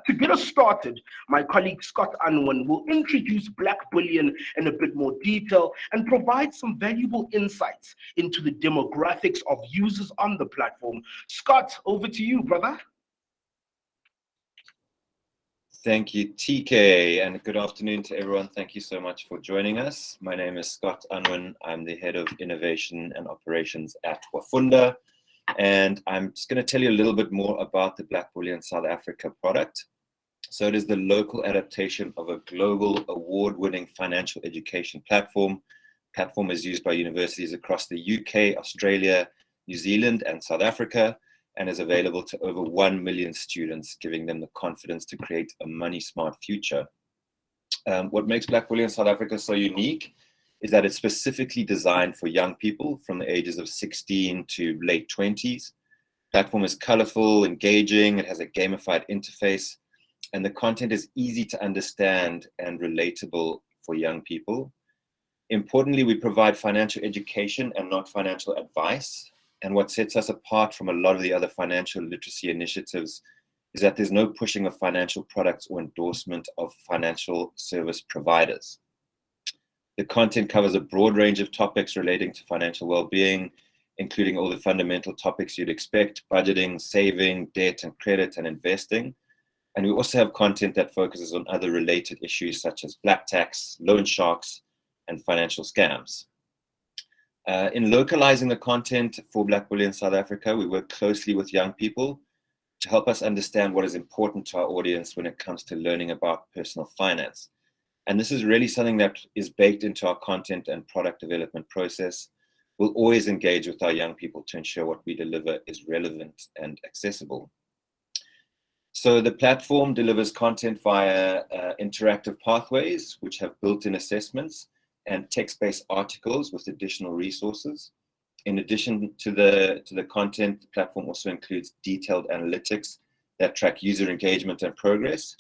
To get us started, my colleague Scott Unwin will introduce Blackbullion in a bit more detail and provide some valuable insights into the demographics of users on the platform. Scott, over to you, brother. Thank you, TK, and good afternoon to everyone. Thank you so much for joining us. My name is Scott Unwin. I'm the Head of Innovation and Operations at Wafunda, and I'm just going to tell you a little bit more about the Blackbullion South Africa product. So it is the local adaptation of a global award-winning financial education platform. The platform is used by universities across the UK, Australia, New Zealand, and South Africa, and is available to over 1 million students, giving them the confidence to create a money-smart future. What makes Blackbullion South Africa so unique is that it's specifically designed for young people from the ages of 16 to late 20s. The platform is colorful, engaging, it has a gamified interface, and the content is easy to understand and relatable for young people. Importantly, we provide financial education and not financial advice. And what sets us apart from a lot of the other financial literacy initiatives is that there's no pushing of financial products or endorsement of financial service providers. The content covers a broad range of topics relating to financial well-being, including all the fundamental topics you'd expect: budgeting, saving, debt and credit, and investing. And we also have content that focuses on other related issues such as black tax, loan sharks, and financial scams. In localizing the content for Blackbullion South Africa, we work closely with young people to help us understand what is important to our audience when it comes to learning about personal finance. And this is really something that is baked into our content and product development process. We'll always engage with our young people to ensure what we deliver is relevant and accessible. So the platform delivers content via interactive pathways, which have built-in assessments, and text-based articles with additional resources. In addition to the content, the platform also includes detailed analytics that track user engagement and progress.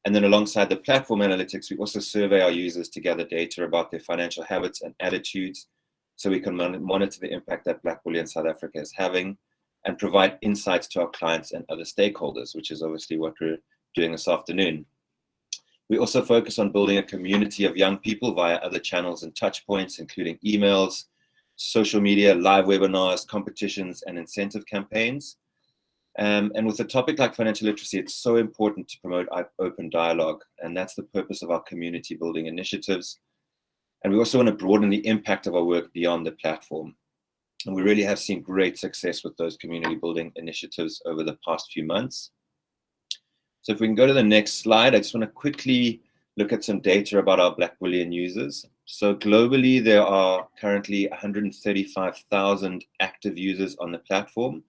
And then alongside the platform analytics, we also survey our users to gather data about their financial habits and attitudes, so we can monitor the impact that Blackbullion South Africa is having and provide insights to our clients and other stakeholders, which is obviously what we're doing this afternoon. We also focus on building a community of young people via other channels and touch points, including emails, social media, live webinars, competitions, and incentive campaigns. And with a topic like financial literacy, it's so important to promote open dialogue, and that's the purpose of our community building initiatives. And we also want to broaden the impact of our work beyond the platform. And we really have seen great success with those community building initiatives over the past few months. So if we can go to the next slide, I just want to quickly look at some data about our Blackbullion users. So globally, there are currently 135,000 active users on the platform,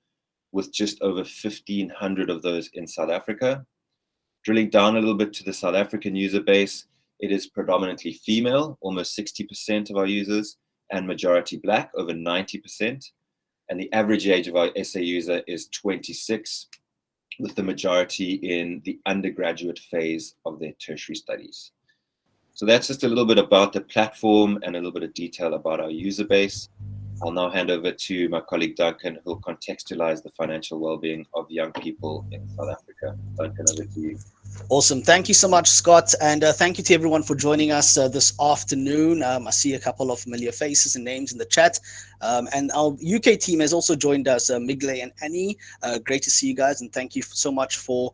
with just over 1,500 of those in South Africa. Drilling down a little bit to the South African user base, it is predominantly female, almost 60% of our users, and majority Black, over 90%. And the average age of our SA user is 26, with the majority in the undergraduate phase of their tertiary studies. So that's just a little bit about the platform and a little bit of detail about our user base. I'll now hand over to my colleague Duncan, who'll contextualize the financial well-being of young people in South Africa. Duncan, over to you. Awesome. Thank you so much, Scott. And thank you to everyone for joining us this afternoon. I see a couple of familiar faces and names in the chat. And our UK team has also joined us, Migle and Annie. Great to see you guys. And thank you so much for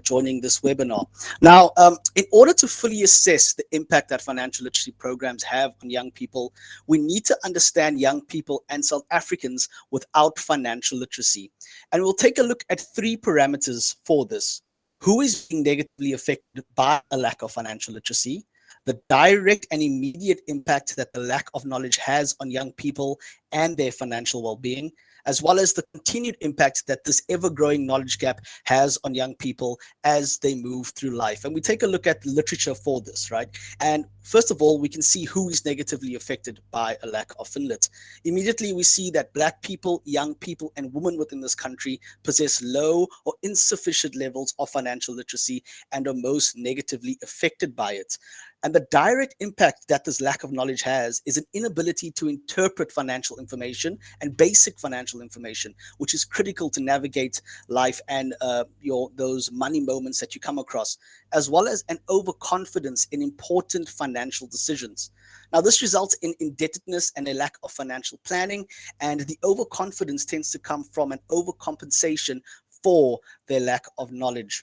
joining this webinar. Now, in order to fully assess the impact that financial literacy programs have on young people, we need to understand young people and South Africans without financial literacy. And we'll take a look at 3 parameters for this. Who is being negatively affected by a lack of financial literacy, the direct and immediate impact that the lack of knowledge has on young people and their financial well-being, as well as the continued impact that this ever-growing knowledge gap has on young people as they move through life. And we take a look at literature for this, right? And First of all, we can see who is negatively affected by a lack of Finlit. Immediately, we see that Black people, young people, and women within this country possess low or insufficient levels of financial literacy and are most negatively affected by it. And the direct impact that this lack of knowledge has is an inability to interpret financial information and basic financial information, which is critical to navigate life and those money moments that you come across, as well as an overconfidence in important financial decisions. Now, this results in indebtedness and a lack of financial planning, and the overconfidence tends to come from an overcompensation for their lack of knowledge.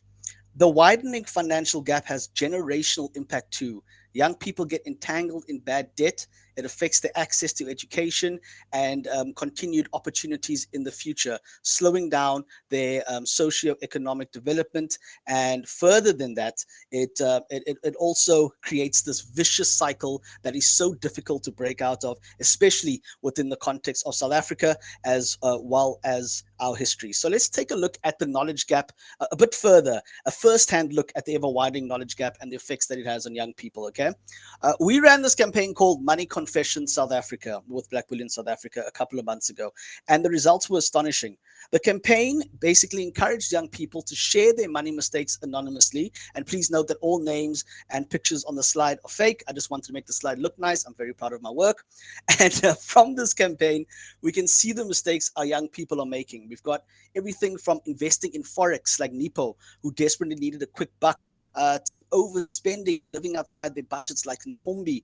The widening financial gap has generational impact too. Young people get entangled in bad debt. It affects their access to education and continued opportunities in the future, slowing down their socioeconomic development. And further than that, it also creates this vicious cycle that is so difficult to break out of, especially within the context of South Africa as well as our history. So let's take a look at the knowledge gap a bit further, a first-hand look at the ever-widening knowledge gap and the effects that it has on young people, okay? We ran this campaign called Money Confession South Africa with Blackbullion South Africa a couple of months ago, and the results were astonishing. The campaign basically encouraged young people to share their money mistakes anonymously, and please note that all names and pictures on the slide are fake. I just wanted to make the slide look nice. I'm very proud of my work. And from this campaign, we can see the mistakes our young people are making. We've got everything from investing in Forex like Nipo, who desperately needed a quick buck, to overspending, living outside their budgets like Npombi.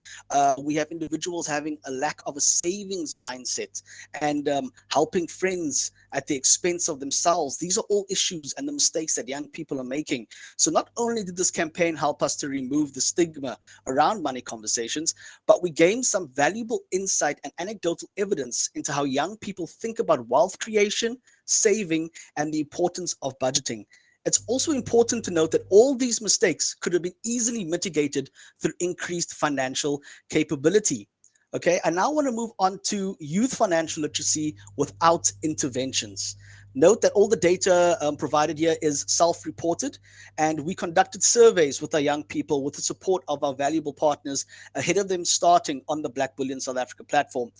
We have individuals having a lack of a savings mindset and helping friends at the expense of themselves. These are all issues and the mistakes that young people are making. So not only did this campaign help us to remove the stigma around money conversations, but we gained some valuable insight and anecdotal evidence into how young people think about wealth creation, saving, and the importance of budgeting. It's also important to note that all these mistakes could have been easily mitigated through increased financial capability. Okay, I now want to move on to youth financial literacy without interventions. Note that all the data provided here is self-reported, and we conducted surveys with our young people with the support of our valuable partners ahead of them starting on the Blackbullion South Africa platform.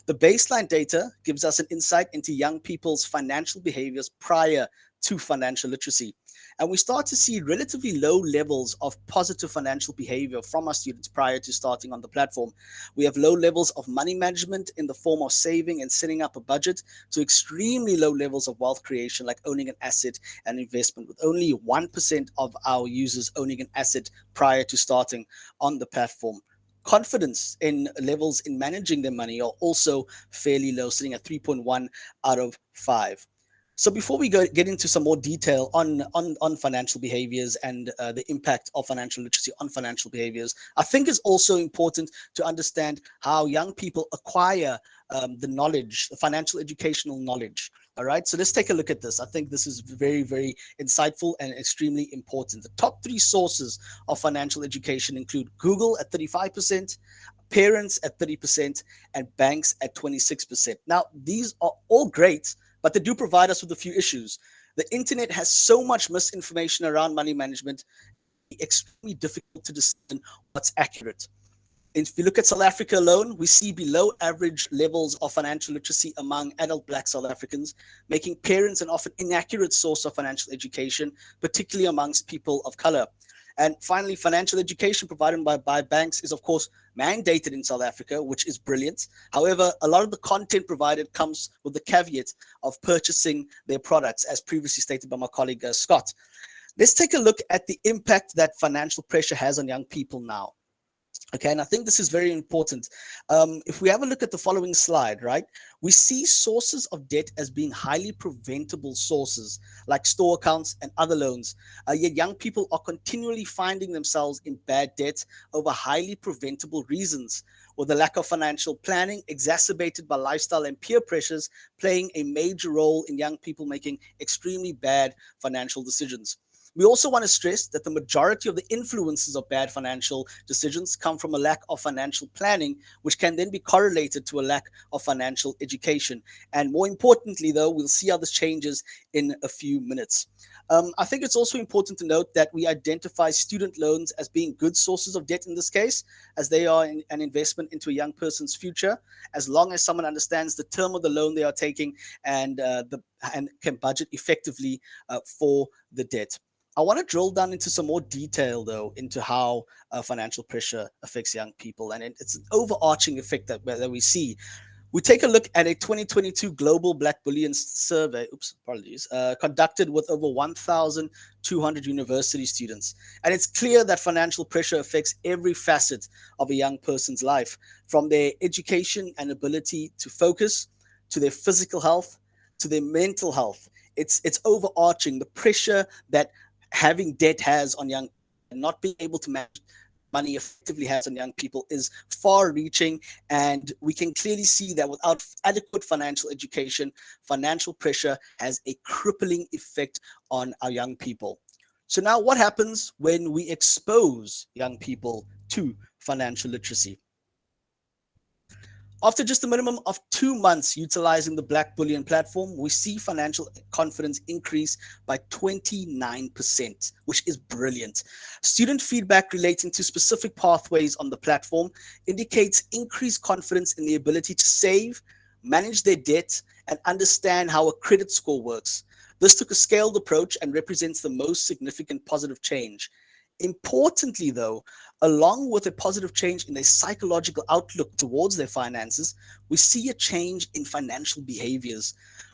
The baseline data gives us an insight into young people's financial behaviors prior to financial literacy. And we start to see relatively low levels of positive financial behavior from our students prior to starting on the platform. We have low levels of money management in the form of saving and setting up a budget, to extremely low levels of wealth creation like owning an asset and investment, with only 1% of our users owning an asset prior to starting on the platform. Confidence in levels in managing their money are also fairly low, sitting at 3.1 out of 5. So before we get into some more detail on financial behaviors and the impact of financial literacy on financial behaviors, I think it's also important to understand how young people acquire the knowledge, the financial educational knowledge. All right, so let's take a look at this. I think this is very, very insightful and extremely important. The top 3 sources of financial education include Google at 35%, parents at 30%, and banks at 26%. Now, these are all great, but they do provide us with a few issues. The internet has so much misinformation around money management, it's extremely difficult to discern what's accurate. If you look at South Africa alone, we see below average levels of financial literacy among adult Black South Africans, making parents an often inaccurate source of financial education, particularly amongst people of color. And finally, financial education provided by banks is, of course, mandated in South Africa, which is brilliant. However, a lot of the content provided comes with the caveat of purchasing their products, as previously stated by my colleague Scott. Let's take a look at the impact that financial pressure has on young people now. Okay, and I think this is very important. If we have a look at the following slide, right, we see sources of debt as being highly preventable sources, like store accounts and other loans. Yet young people are continually finding themselves in bad debt over highly preventable reasons, with the lack of financial planning exacerbated by lifestyle and peer pressures playing a major role in young people making extremely bad financial decisions. We also want to stress that the majority of the influences of bad financial decisions come from a lack of financial planning, which can then be correlated to a lack of financial education. And more importantly, though, we'll see how this changes in a few minutes. I think it's also important to note that we identify student loans as being good sources of debt in this case, as they are an investment into a young person's future, as long as someone understands the term of the loan they are taking and can budget effectively for the debt. I want to drill down into some more detail, though, into how financial pressure affects young people, and it's an overarching effect that we see. We take a look at a 2022 global Blackbullion survey, conducted with over 1,200 university students. And it's clear that financial pressure affects every facet of a young person's life, from their education and ability to focus, to their physical health, to their mental health. It's overarching. The pressure that having debt has on young and not being able to manage money effectively has on young people is far reaching, and we can clearly see that without adequate financial education, financial pressure has a crippling effect on our young people. So now what happens when we expose young people to financial literacy? After just a minimum of 2 months utilizing the Blackbullion platform, we see financial confidence increase by 29%, which is brilliant. Student feedback relating to specific pathways on the platform indicates increased confidence in the ability to save, manage their debt, and understand how a credit score works. This took a scaled approach and represents the most significant positive change. Importantly, though, along with a positive change in their psychological outlook towards their finances, we see a change in financial behaviors.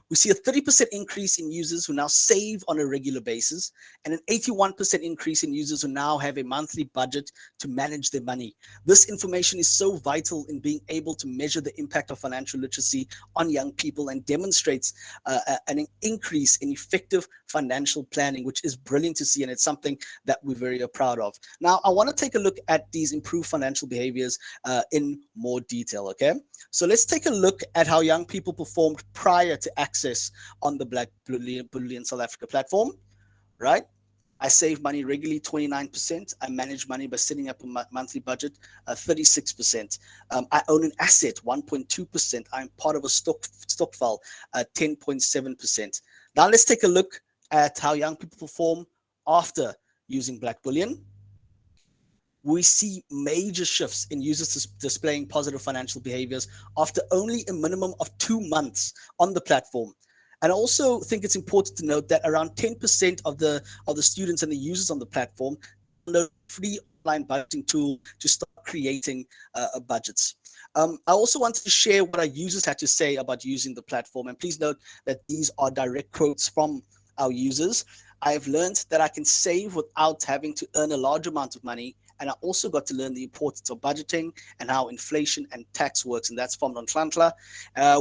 We see a 30% increase in users who now save on a regular basis, and an 81% increase in users who now have a monthly budget to manage their money. This information is so vital in being able to measure the impact of financial literacy on young people, and demonstrates an increase in effective financial planning, which is brilliant to see, and it's something that we're very proud of. Now, I want to take a look at these improved financial behaviors in more detail, okay? So let's take a look at how young people performed prior to access on the Blackbullion South Africa platform, right? I save money regularly, 29%. I manage money by setting up a monthly budget, 36%. I own an asset, 1.2%. I'm part of a stock file, 10.7%. Now let's take a look at how young people perform after using Blackbullion. We see major shifts in users displaying positive financial behaviors after only a minimum of 2 months on the platform. And I also think it's important to note that around 10% of the students and the users on the platform download a free online budgeting tool to start creating budgets. I also wanted to share what our users had to say about using the platform. And please note that these are direct quotes from our users. I have learned that I can save without having to earn a large amount of money. And I also got to learn the importance of budgeting and how inflation and tax works. And that's from Nonhlanhla.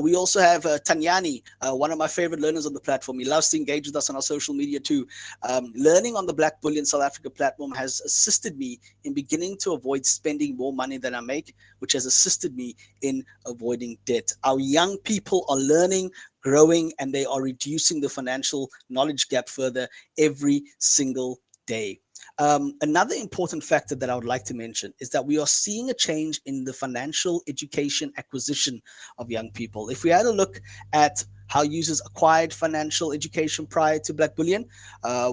We also have Tanyani, one of my favorite learners on the platform. He loves to engage with us on our social media too. Learning on the Blackbullion South Africa platform has assisted me in beginning to avoid spending more money than I make, which has assisted me in avoiding debt. Our young people are learning, growing, and they are reducing the financial knowledge gap further every single day. Another important factor that I would like to mention is that we are seeing a change in the financial education acquisition of young people. If we had a look at how users acquired financial education prior to Blackbullion,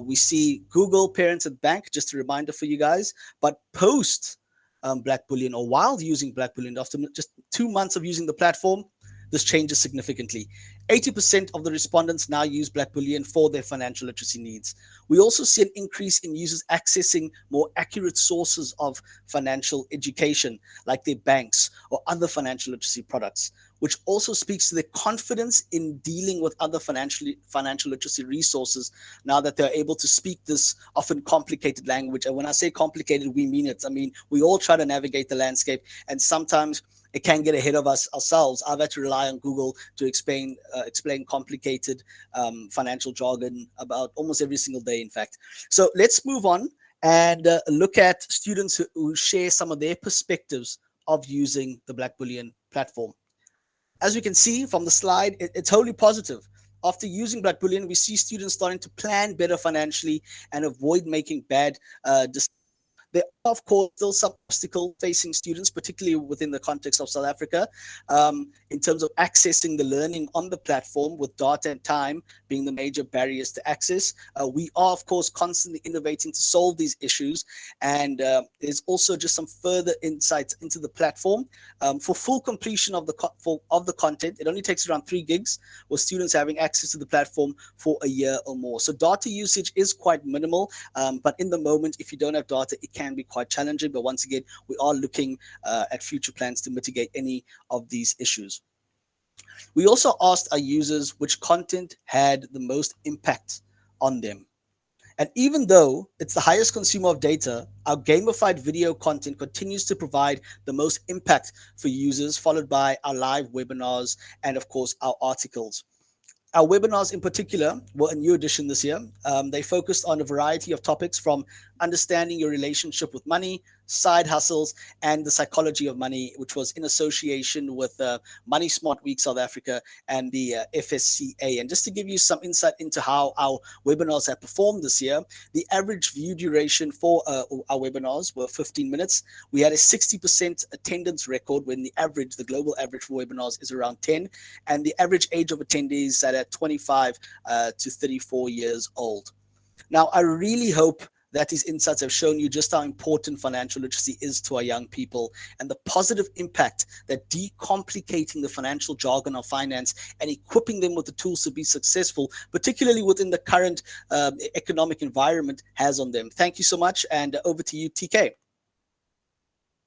we see Google, Parents at Bank, just a reminder for you guys, but post Blackbullion, or while using Blackbullion, after just 2 months of using the platform, this changes significantly. 80% of the respondents now use Blackbullion for their financial literacy needs. We also see an increase in users accessing more accurate sources of financial education, like their banks or other financial literacy products, which also speaks to their confidence in dealing with other financial literacy resources now that they're able to speak this often complicated language. And when I say complicated, we mean it. I mean, we all try to navigate the landscape, and sometimes it can get ahead of us ourselves. I've had to rely on Google to explain complicated financial jargon about almost every single day, in fact. So let's move on and look at students who share some of their perspectives of using the Blackbullion platform. As we can see from the slide, it's wholly positive. After using Blackbullion, we see students starting to plan better financially and avoid making bad decisions. There are, of course, still some obstacles facing students, particularly within the context of South Africa, in terms of accessing the learning on the platform, with data and time being the major barriers to access. We are, of course, constantly innovating to solve these issues. And there's also just some further insights into the platform. For full completion of the content, it only takes around 3 gigs, with students having access to the platform for a year or more. So data usage is quite minimal, but in the moment, if you don't have data, it can be quite challenging. But once again, we are looking at future plans to mitigate any of these issues. We also asked our users which content had the most impact on them. And even though it's the highest consumer of data, our gamified video content continues to provide the most impact for users, followed by our live webinars and, of course, our articles. Our webinars in particular were a new addition this year. They focused on a variety of topics, from understanding your relationship with money, side hustles, and the psychology of money, which was in association with Money Smart Week South Africa and the FSCA. And just to give you some insight into how our webinars have performed this year, the average view duration for our webinars were 15 minutes. We had a 60% attendance record, when the global average for webinars is around 10, and the average age of attendees sat at 25 to 34 years old. Now, I really hope that these insights have shown you just how important financial literacy is to our young people, and the positive impact that decomplicating the financial jargon of finance and equipping them with the tools to be successful, particularly within the current economic environment, has on them. Thank you so much, and over to you, TK.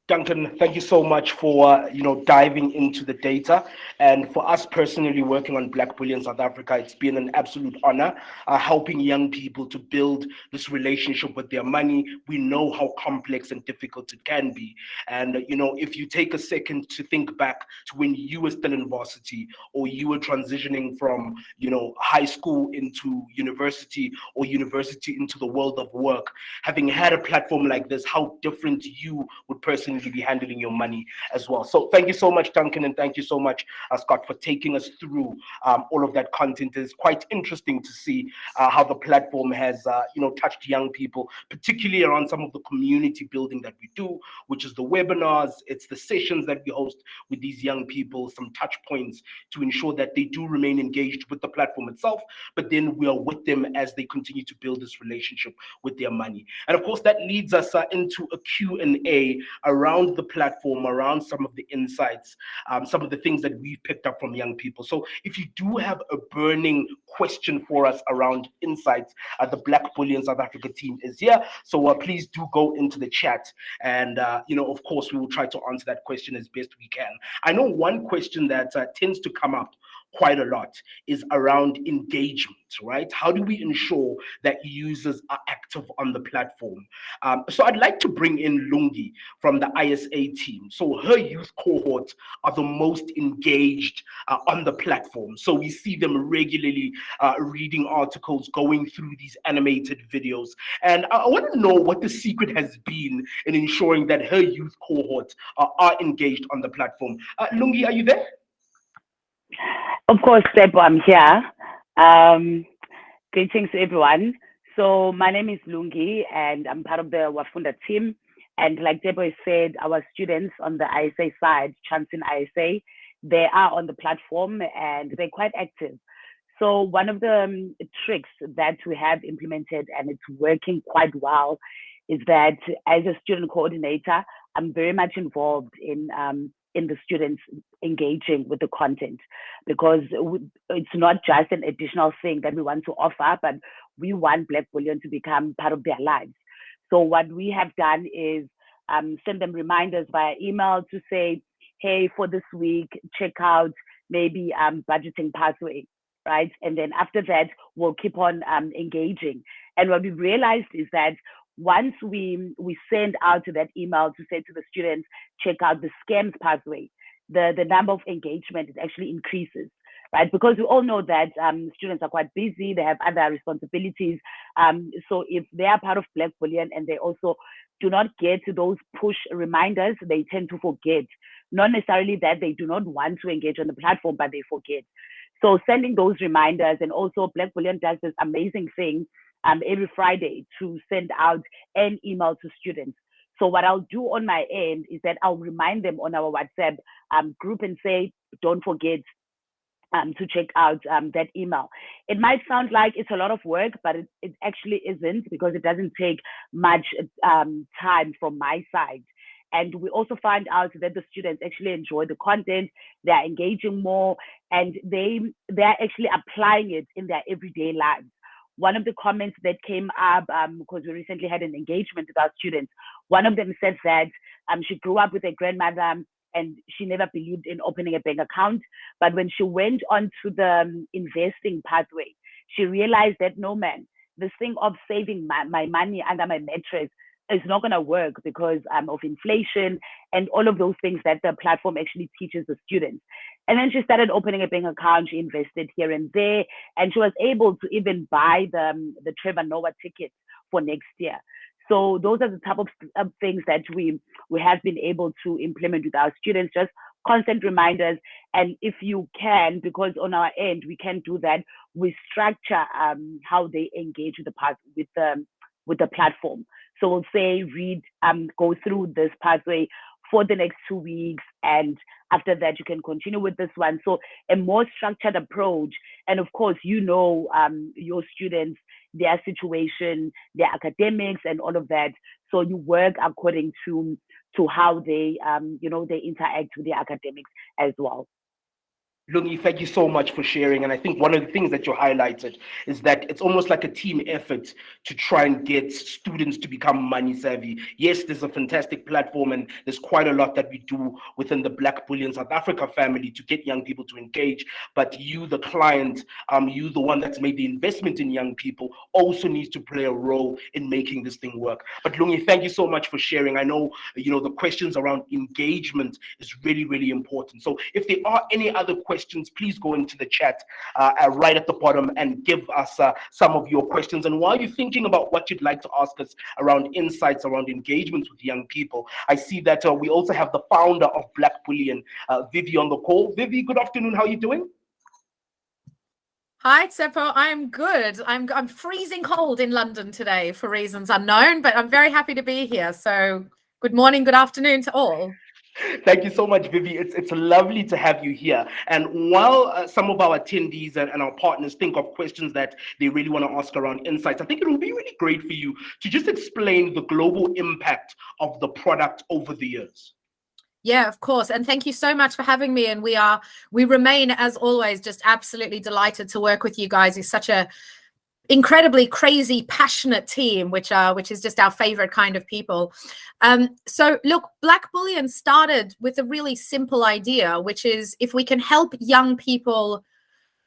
Duncan, thank you so much for diving into the data. And for us personally, working on Blackbullion South Africa, it's been an absolute honor helping young people to build this relationship with their money. We know how complex and difficult it can be. And if you take a second to think back to when you were still in varsity, or you were transitioning from high school into university, or university into the world of work, having had a platform like this, how different you would personally be handling your money as well. So thank you so much, Duncan, and thank you so much, Scott, for taking us through all of that content. It's quite interesting to see how the platform has touched young people, particularly around some of the community building that we do, which is the webinars, it's the sessions that we host with these young people, some touch points to ensure that they do remain engaged with the platform itself, but then we are with them as they continue to build this relationship with their money. And of course, that leads us into a Q&A around the platform, around some of the insights, some of the things that we've picked up from young people. So if you do have a burning question for us around insights, the Blackbullion South Africa team is here. So please do go into the chat, and of course, we will try to answer that question as best we can. I know one question that tends to come up quite a lot is around engagement, right? How do we ensure that users are active on the platform? So I'd like to bring in Lungi from the ISA team. So her youth cohort are the most engaged on the platform. So we see them regularly reading articles, going through these animated videos. And I want to know what the secret has been in ensuring that her youth cohort are engaged on the platform. Lungi, are you there? Of course, Debo, I'm here. Greetings to everyone. So my name is Lungi, and I'm part of the Wafunda team. And like Debo said, our students on the ISA side, Chancing ISA, they are on the platform and they're quite active. So one of the tricks that we have implemented, and it's working quite well, is that as a student coordinator, I'm very much involved in the students engaging with the content, because it's not just an additional thing that we want to offer, but we want Blackbullion to become part of their lives. So what we have done is send them reminders via email to say, hey, for this week, check out maybe budgeting pathway, right? And then after that, we'll keep on engaging. And what we realized is that once we send out to that email to say to the students, check out the scams pathway, the number of engagement it actually increases, right? Because we all know that students are quite busy, they have other responsibilities. So if they are part of Blackbullion and they also do not get those push reminders, they tend to forget. Not necessarily that they do not want to engage on the platform, but they forget. So sending those reminders, and also Blackbullion does this amazing thing every Friday to send out an email to students. So what I'll do on my end is that I'll remind them on our WhatsApp group and say, don't forget to check out that email. It might sound like it's a lot of work, but it actually isn't, because it doesn't take much time from my side. And we also find out that the students actually enjoy the content, they're engaging more, and they're actually applying it in their everyday lives. One of the comments that came up, because we recently had an engagement with our students, one of them said that she grew up with a grandmother and she never believed in opening a bank account. But when she went on to the investing pathway, she realized that, no, man, this thing of saving my money under my mattress is not going to work because of inflation and all of those things that the platform actually teaches the students. And then she started opening a bank account. She invested here and there, and she was able to even buy the Trevor Noah ticket for next year. So those are the type of things that we have been able to implement with our students, just constant reminders. And if you can, because on our end we can do that, we structure how they engage with the platform. So we'll say, go through this pathway for the next 2 weeks, and after that you can continue with this one. So a more structured approach. And of course, your students, their situation, their academics, and all of that. So you work according to how they they interact with their academics as well. Lungi, thank you so much for sharing. And I think one of the things that you highlighted is that it's almost like a team effort to try and get students to become money savvy. Yes, there's a fantastic platform, and there's quite a lot that we do within the Blackbullion South Africa family to get young people to engage. But you, the client, you, the one that's made the investment in young people, also needs to play a role in making this thing work. But Lungi, thank you so much for sharing. I know, the questions around engagement is really, really important. So if there are any other questions, please go into the chat right at the bottom and give us some of your questions. And while you're thinking about what you'd like to ask us around insights around engagements with young people, I see that we also have the founder of Blackbullion, Vivi, on the call. Vivi, good afternoon. How are you doing? Hi, Tsepo. I'm good. I'm freezing cold in London today for reasons unknown, but I'm very happy to be here. So good morning, good afternoon to all. Thank you so much, Vivi. It's lovely to have you here. And while some of our attendees and our partners think of questions that they really want to ask around insights, I think it will be really great for you to just explain the global impact of the product over the years. Yeah, of course. And thank you so much for having me. And we remain, as always, just absolutely delighted to work with you guys. It's such a incredibly crazy, passionate team, which is just our favorite kind of people. So look, Blackbullion started with a really simple idea, which is, if we can help young people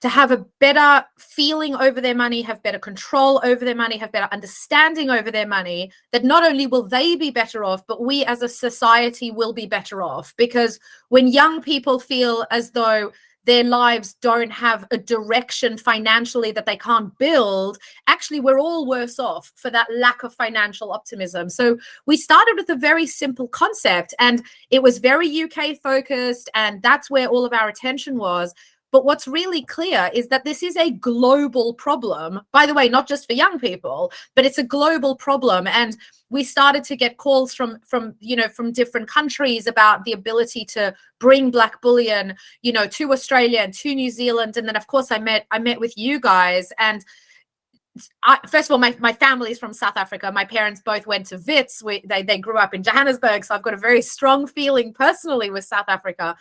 to have a better feeling over their money, have better control over their money, have better understanding over their money, that not only will they be better off, but we as a society will be better off. Because when young people feel as though their lives don't have a direction financially that they can't build, actually we're all worse off for that lack of financial optimism. So we started with a very simple concept, and it was very UK focused, and that's where all of our attention was. But what's really clear is that this is a global problem, by the way, not just for young people, but it's a global problem. And we started to get calls from different countries about the ability to bring Blackbullion, to Australia and to New Zealand. And then, of course, I met with you guys. And first of all, my family is from South Africa. My parents both went to Wits. They grew up in Johannesburg, so I've got a very strong feeling personally with South Africa.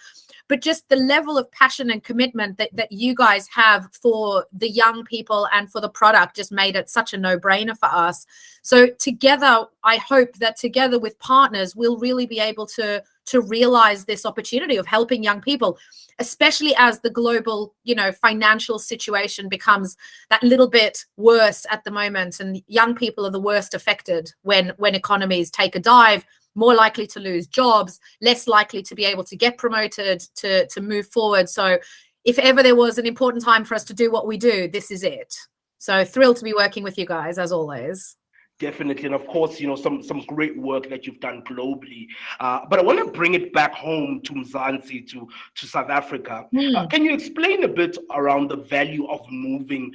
But just the level of passion and commitment that you guys have for the young people and for the product just made it such a no-brainer for us. So together, I hope that together with partners, we'll really be able to realize this opportunity of helping young people, especially as the global, financial situation becomes that little bit worse at the moment. And young people are the worst affected when economies take a dive, more likely to lose jobs, less likely to be able to get promoted, to move forward. So if ever there was an important time for us to do what we do, this is it. So thrilled to be working with you guys, as always. Definitely, and of course, some great work that you've done globally. But I want to bring it back home to Mzansi, to South Africa. Hmm. Can you explain a bit around the value of moving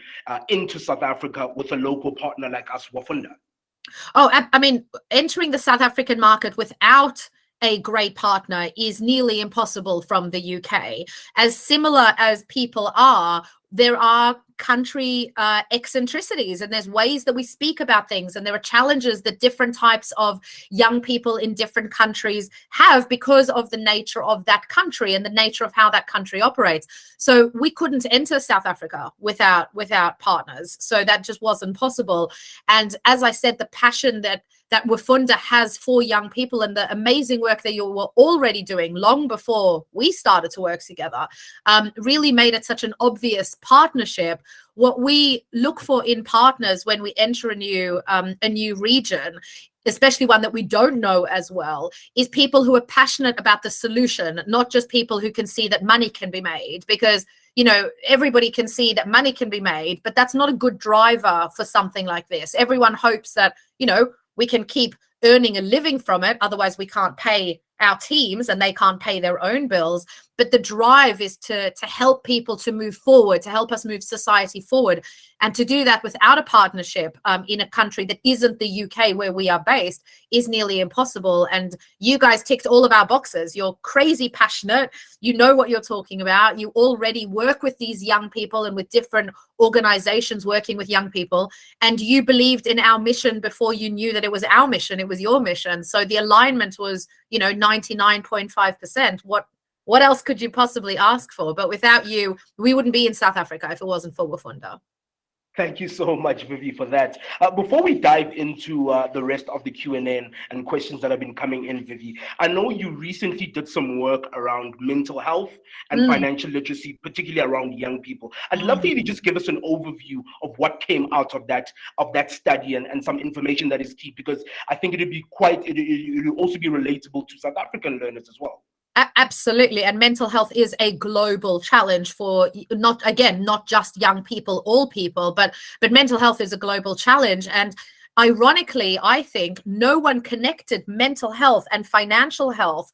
into South Africa with a local partner like us, Wafunda? Oh, I mean, entering the South African market without a great partner is nearly impossible from the UK. As similar as people are, there are country eccentricities, and there's ways that we speak about things, and there are challenges that different types of young people in different countries have because of the nature of that country and the nature of how that country operates. So we couldn't enter South Africa without partners. So that just wasn't possible. And as I said, the passion that Wafunda has for young people and the amazing work that you were already doing long before we started to work together really made it such an obvious partnership. What we look for in partners when we enter a new region, especially one that we don't know as well, is people who are passionate about the solution, not just people who can see that money can be made, because everybody can see that money can be made, but that's not a good driver for something like this. Everyone hopes that we can keep earning a living from it, otherwise we can't pay our teams and they can't pay their own bills. But the drive is to help people to move forward, to help us move society forward. And to do that without a partnership in a country that isn't the UK where we are based is nearly impossible. And you guys ticked all of our boxes. You're crazy passionate. You know what you're talking about. You already work with these young people and with different organizations working with young people. And you believed in our mission before you knew that it was our mission. It was your mission. So the alignment was, 99.5%. What else could you possibly ask for? But without you, we wouldn't be in South Africa if it wasn't for Wafunda. Thank you so much, Vivi, for that. Before we dive into the rest of the Q&A and questions that have been coming in, Vivi, I know you recently did some work around mental health and financial literacy, particularly around young people. I'd love for you to just give us an overview of what came out of that study and some information that is key, because I think it'll also be relatable to South African learners as well. Absolutely. And mental health is a global challenge for not just young people, all people, but mental health is a global challenge. And ironically, I think no one connected mental health and financial health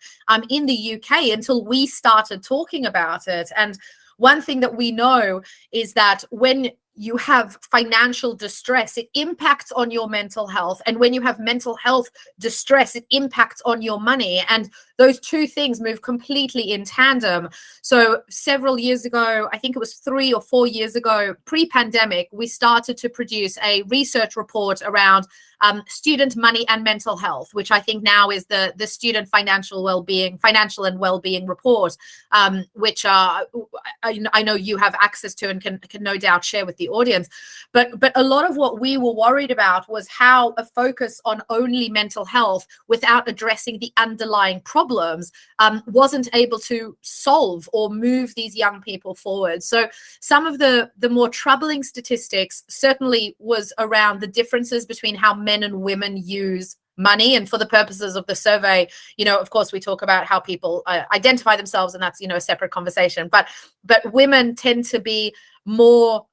in the UK until we started talking about it. And one thing that we know is that when you have financial distress, it impacts on your mental health. And when you have mental health distress, it impacts on your money. And those two things move completely in tandem. So several years ago, I think it was 3 or 4 years ago, pre-pandemic, we started to produce a research report around student money and mental health, which I think now is the student financial and well-being report, which I know you have access to and can no doubt share with the audience. But a lot of what we were worried about was how a focus on only mental health without addressing the underlying problems wasn't able to solve or move these young people forward. So some of the more troubling statistics certainly was around the differences between how men and women use money. And for the purposes of the survey, of course, we talk about how people identify themselves, and that's, a separate conversation. But women tend to be more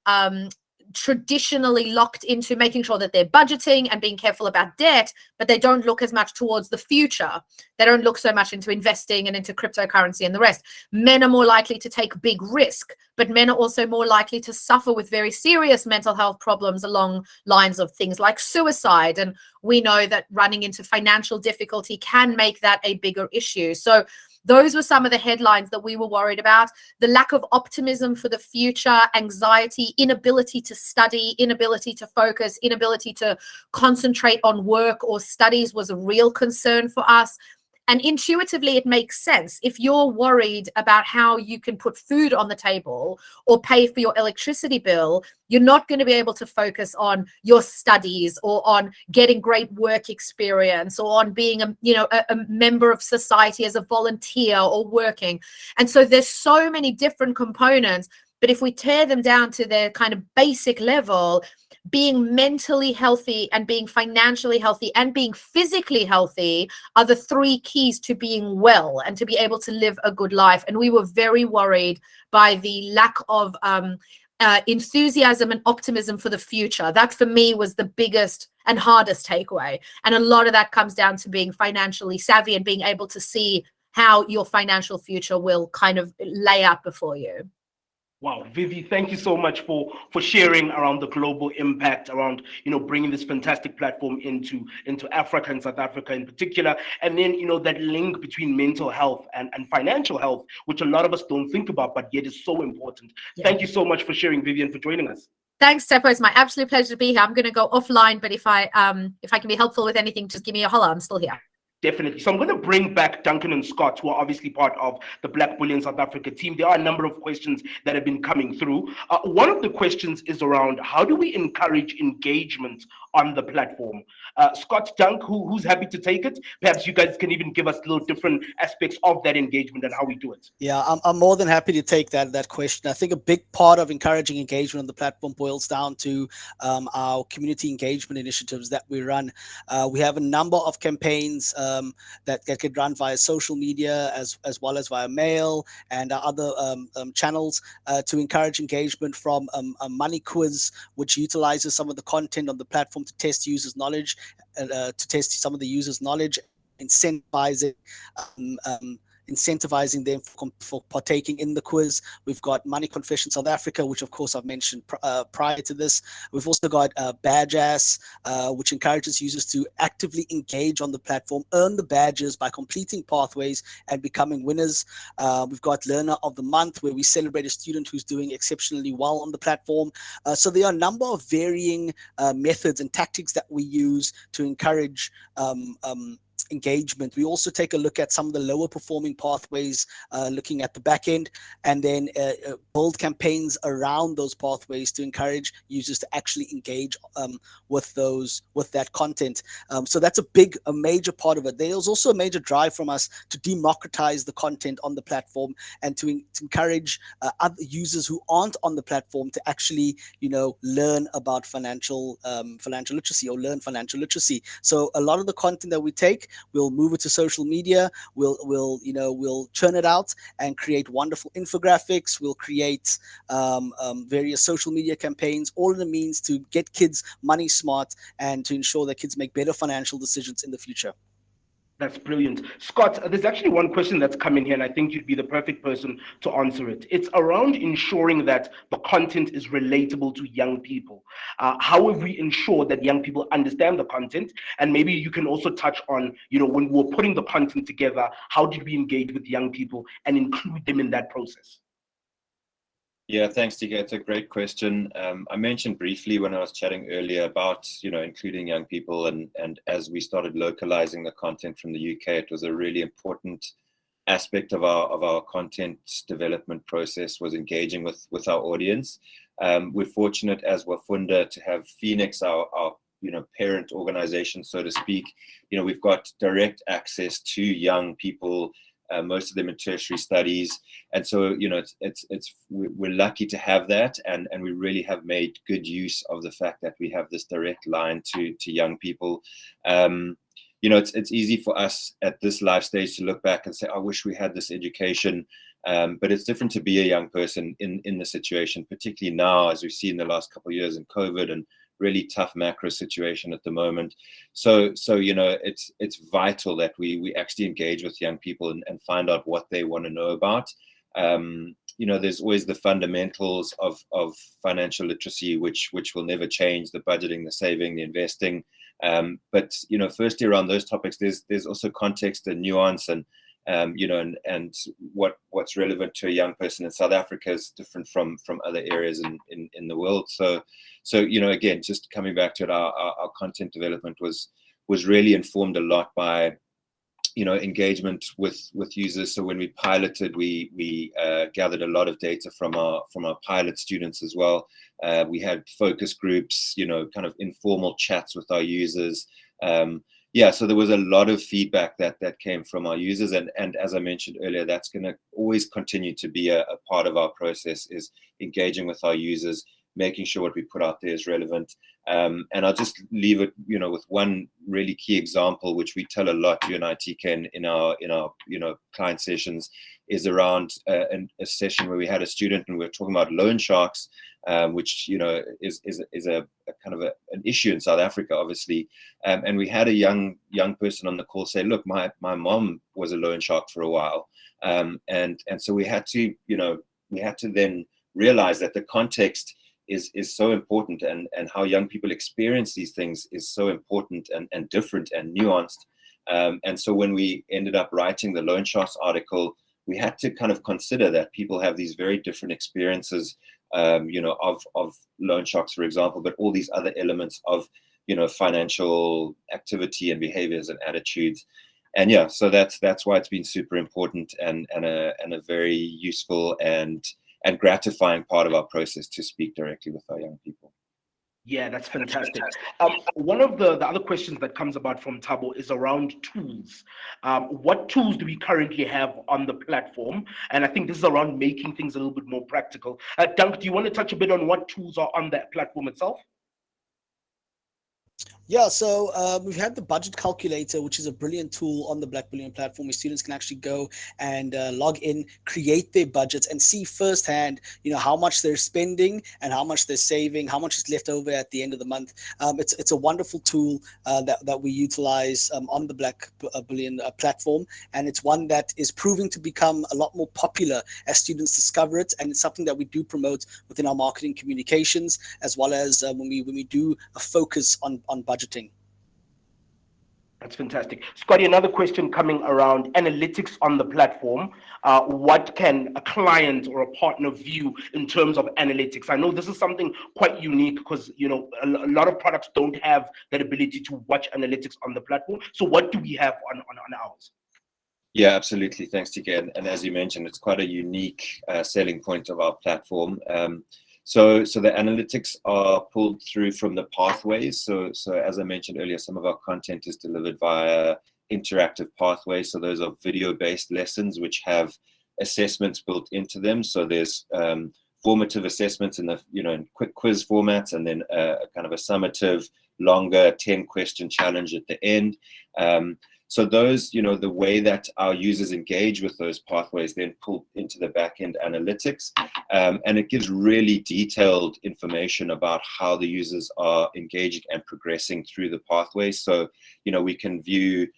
traditionally locked into making sure that they're budgeting and being careful about debt, but they don't look as much towards the future. They don't look so much into investing and into cryptocurrency and the rest. Men are more likely to take big risk, but men are also more likely to suffer with very serious mental health problems along lines of things like suicide. And we know that running into financial difficulty can make that a bigger issue. So those were some of the headlines that we were worried about. The lack of optimism for the future, anxiety, inability to study, inability to focus, inability to concentrate on work or studies was a real concern for us. And intuitively, it makes sense. If you're worried about how you can put food on the table or pay for your electricity bill, you're not going to be able to focus on your studies or on getting great work experience or on being a member of society as a volunteer or working. And so there's so many different components. But if we tear them down to their kind of basic level, being mentally healthy and being financially healthy and being physically healthy are the 3 keys to being well and to be able to live a good life. And we were very worried by the lack of enthusiasm and optimism for the future. That for me was the biggest and hardest takeaway. And a lot of that comes down to being financially savvy and being able to see how your financial future will kind of lay out before you. Wow, Vivi, thank you so much for sharing around the global impact, around bringing this fantastic platform into Africa and South Africa in particular, and then that link between mental health and financial health, which a lot of us don't think about, but yet is so important. Yeah. Thank you so much for sharing, Vivian, for joining us. Thanks, Tsepo. It's my absolute pleasure to be here. I'm going to go offline, but if I can be helpful with anything, just give me a holler. I'm still here. Definitely. So I'm going to bring back Duncan and Scott, who are obviously part of the Blackbullion South Africa team. There are a number of questions that have been coming through. One of the questions is around how do we encourage engagement on the platform? Scott, Dunk, who's happy to take it? Perhaps you guys can even give us little different aspects of that engagement and how we do it. Yeah, I'm more than happy to take that question. I think a big part of encouraging engagement on the platform boils down to our community engagement initiatives that we run. We have a number of campaigns that get run via social media as well as via mail and other channels to encourage engagement, from a money quiz, which utilizes some of the content on the platform to test users' knowledge, incentivizing them for partaking in the quiz. We've got Money Confession South Africa, which of course I've mentioned prior to this. We've also got Badge Ass, which encourages users to actively engage on the platform, earn the badges by completing pathways and becoming winners. We've got Learner of the Month, where we celebrate a student who's doing exceptionally well on the platform. So there are a number of varying methods and tactics that we use to encourage engagement. We also take a look at some of the lower performing pathways, looking at the back end, and then build campaigns around those pathways to encourage users to actually engage with that content. So that's a major part of it. There's also a major drive from us to democratize the content on the platform and to encourage other users who aren't on the platform to actually learn about financial literacy or learn financial literacy. So a lot of the content that we take, we'll move it to social media. We'll churn it out and create wonderful infographics. We'll create various social media campaigns, all in the means to get kids money smart and to ensure that kids make better financial decisions in the future. That's brilliant. Scott, there's actually one question that's come in here, and I think you'd be the perfect person to answer it. It's around ensuring that the content is relatable to young people. How have we ensured that young people understand the content? And maybe you can also touch on, when we're putting the content together, how did we engage with young people and include them in that process? Yeah, thanks, Tika. It's a great question. I mentioned briefly when I was chatting earlier about, including young people, and as we started localizing the content from the UK, it was a really important aspect of our content development process, was engaging with our audience. We're fortunate as Wafunda to have Phoenix, our parent organization, so to speak. We've got direct access to young people, most of them in tertiary studies, and so we're lucky to have that, and we really have made good use of the fact that we have this direct line to young people. It's easy for us at this life stage to look back and say, I wish we had this education, but it's different to be a young person in the situation, particularly now, as we've seen in the last couple of years in COVID and really tough macro situation at the moment. So it's vital that we actually engage with young people and find out what they want to know about. There's always the fundamentals of financial literacy, which will never change: the budgeting, the saving, the investing. But firstly, around those topics, there's also context and nuance, and what's relevant to a young person in South Africa is different from other areas in the world. So again, just coming back to it, our content development was really informed a lot by engagement with users. So when we piloted, we gathered a lot of data from our pilot students as well. We had focus groups, kind of informal chats with our users. So there was a lot of feedback that came from our users, and as I mentioned earlier, that's going to always continue to be a part of our process, is engaging with our users, making sure what we put out there is relevant. And I'll just leave it, with one really key example, which we tell a lot, you and I, TK, in our client sessions, is around a session where we had a student and we were talking about loan sharks. which is a kind of an issue in South Africa, obviously. And we had a young person on the call say, look, my mom was a loan shark for a while, and so we had to then realize that the context is so important, and how young people experience these things is so important and different and nuanced. And so when we ended up writing the loan sharks article, we had to kind of consider that people have these very different experiences, of loan sharks, for example, but all these other elements of, financial activity and behaviors and attitudes. And yeah, so that's why it's been super important and a very useful and gratifying part of our process to speak directly with our young people. Yeah, that's fantastic. One of the other questions that comes about from Thabo is around tools. What tools do we currently have on the platform? And I think this is around making things a little bit more practical. Dunk, do you want to touch a bit on what tools are on that platform itself? Yeah, so we've had the budget calculator, which is a brilliant tool on the Blackbullion platform where students can actually go and log in, create their budgets, and see firsthand, how much they're spending and how much they're saving, how much is left over at the end of the month. It's a wonderful tool that we utilize on the Blackbullion platform, and it's one that is proving to become a lot more popular as students discover it, and it's something that we do promote within our marketing communications, as well as when we do a focus on budgeting. That's fantastic. Scotty, another question coming around analytics on the platform. What can a client or a partner view in terms of analytics? I know this is something quite unique because, a lot of products don't have that ability to watch analytics on the platform. So what do we have on ours? Yeah, absolutely. Thanks, TK. And as you mentioned, it's quite a unique selling point of our platform. So the analytics are pulled through from the pathways. So as I mentioned earlier, some of our content is delivered via interactive pathways. So those are video-based lessons which have assessments built into them. So there's formative assessments in in quick quiz formats, and then a kind of a summative, longer 10-question challenge at the end. So those, the way that our users engage with those pathways then pull into the back-end analytics, and it gives really detailed information about how the users are engaging and progressing through the pathways. So, we can view,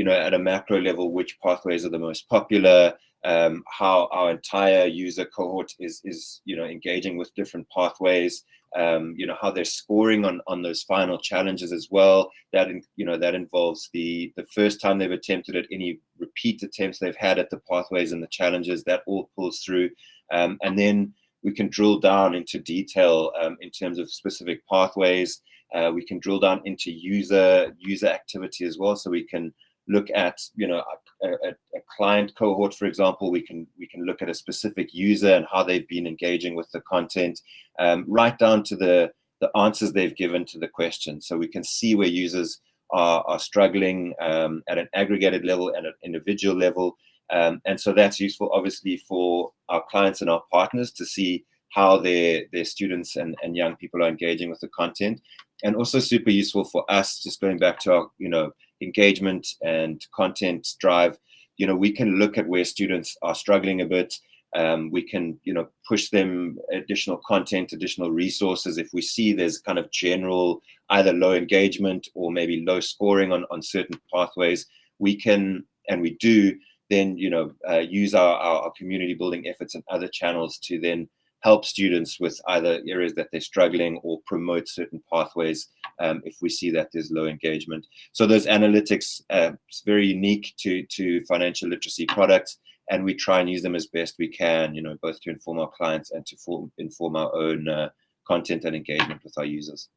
at a macro level, which pathways are the most popular, how our entire user cohort is engaging with different pathways, how they're scoring on those final challenges as well. That involves the first time they've attempted it, any repeat attempts they've had at the pathways and the challenges. That all pulls through, and then we can drill down into detail in terms of specific pathways. We can drill down into user activity as well, so we can look at a client cohort, for example. We can look at a specific user and how they've been engaging with the content, right down to the answers they've given to the question. So we can see where users are struggling at an aggregated level and an individual level, and so that's useful, obviously, for our clients and our partners to see how their students and young people are engaging with the content, and also super useful for us, just going back to our engagement and content drive. We can look at where students are struggling a bit. We can push them additional content, additional resources. If we see there's kind of general either low engagement or maybe low scoring on certain pathways, we can, and we do, then use our community building efforts and other channels to then help students with either areas that they're struggling or promote certain pathways if we see that there's low engagement. So those analytics, it's very unique to financial literacy products, and we try and use them as best we can, both to inform our clients and to inform our own content and engagement with our users.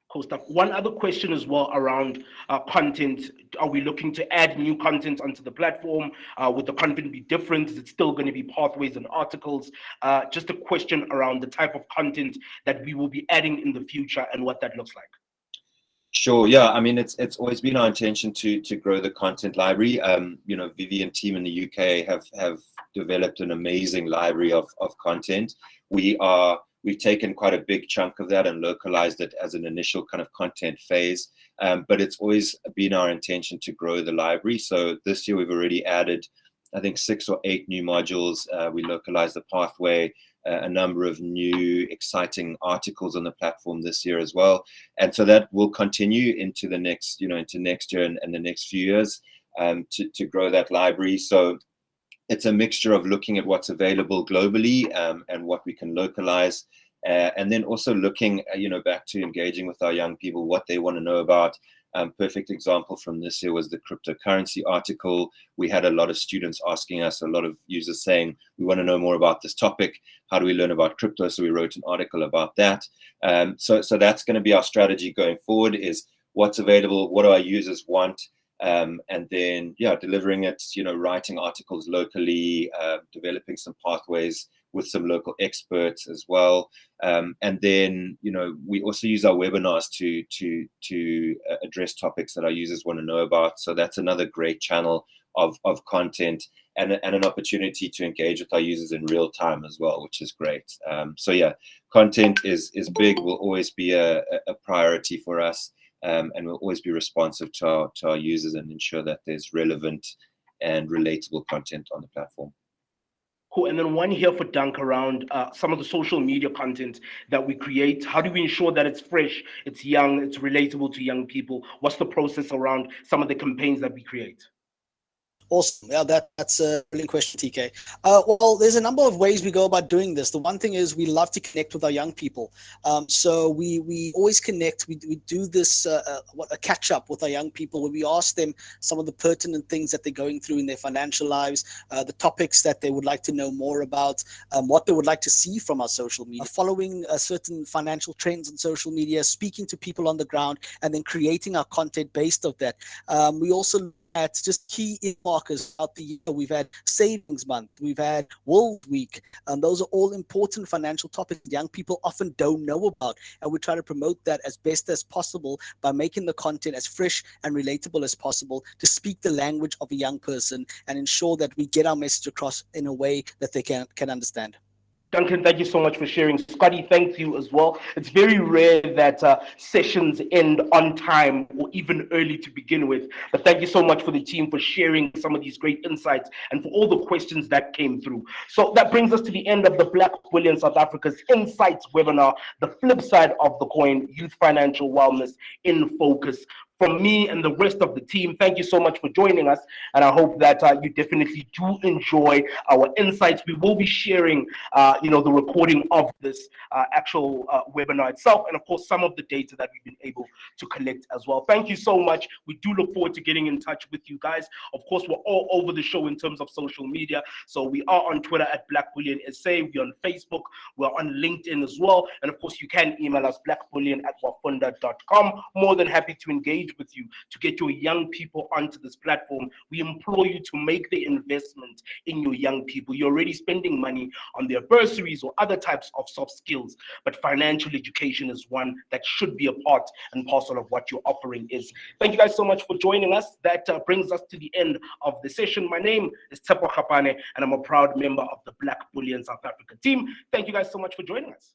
Cool stuff. One other question as well around content. Are we looking to add new content onto the platform? Would the content be different? Is it still going to be pathways and articles? Just a question around the type of content that we will be adding in the future and what that looks like. Sure. Yeah. I mean, it's always been our intention to grow the content library. Vivi and team in the UK have developed an amazing library of content. We've taken quite a big chunk of that and localized it as an initial kind of content phase. But it's always been our intention to grow the library. So this year we've already added, I think, 6 or 8 new modules. We localized the pathway. a number of new exciting articles on the platform this year as well. And so that will continue into the next, into next year and the next few years to grow that library. So it's a mixture of looking at what's available globally and what we can localize. And then also looking, back to engaging with our young people, what they want to know about. Perfect example from this year was the cryptocurrency article. We had a lot of students asking us, a lot of users saying, we want to know more about this topic. How do we learn about crypto? So we wrote an article about that. So that's going to be our strategy going forward, is what's available, what do our users want, and then, delivering it, writing articles locally, developing some pathways with some local experts as well. And then, we also use our webinars to address topics that our users want to know about. So that's another great channel of content and an opportunity to engage with our users in real time as well, which is great. So yeah, content is big, will always be a priority for us, and we'll always be responsive to our users and ensure that there's relevant and relatable content on the platform. Cool. And then one here for Dunk around some of the social media content that we create. How do we ensure that it's fresh, it's young, it's relatable to young people? What's the process around some of the campaigns that we create? Awesome. Yeah, that's a brilliant question, TK. Well, there's a number of ways we go about doing this. The one thing is we love to connect with our young people. So we always connect. We do this a catch up with our young people, where we ask them some of the pertinent things that they're going through in their financial lives, the topics that they would like to know more about, what they would like to see from our social media, following certain financial trends on social media, speaking to people on the ground, and then creating our content based on that. We also at just key markers throughout the year. We've had Savings Month, we've had World Week, and those are all important financial topics young people often don't know about, and we try to promote that as best as possible by making the content as fresh and relatable as possible to speak the language of a young person and ensure that we get our message across in a way that they can understand. Duncan, thank you so much for sharing. Scotty, thank you as well. It's very rare that sessions end on time or even early to begin with. But thank you so much for the team for sharing some of these great insights and for all the questions that came through. So that brings us to the end of the Blackbullion South Africa's Insights webinar, the flip side of the coin, youth financial wellness in focus. From me and the rest of the team, thank you so much for joining us, and I hope that you definitely do enjoy our insights. We will be sharing, the recording of this actual webinar itself, and of course some of the data that we've been able to collect as well. Thank you so much. We do look forward to getting in touch with you guys. Of course, we're all over the show in terms of social media, so we are on Twitter at Blackbullion SA, we're on Facebook, we're on LinkedIn as well, and of course you can email us blackbullion@wafunda.com. More than happy to engage with you to get your young people onto this platform. We implore you to make the investment in your young people. You're already spending money on their bursaries or other types of soft skills, but financial education is one that should be a part and parcel of what your offering is. Thank you guys so much for joining us. That brings us to the end of the session. My name is Tsepo Khapane, and I'm a proud member of the Blackbullion South Africa team. Thank you guys so much for joining us.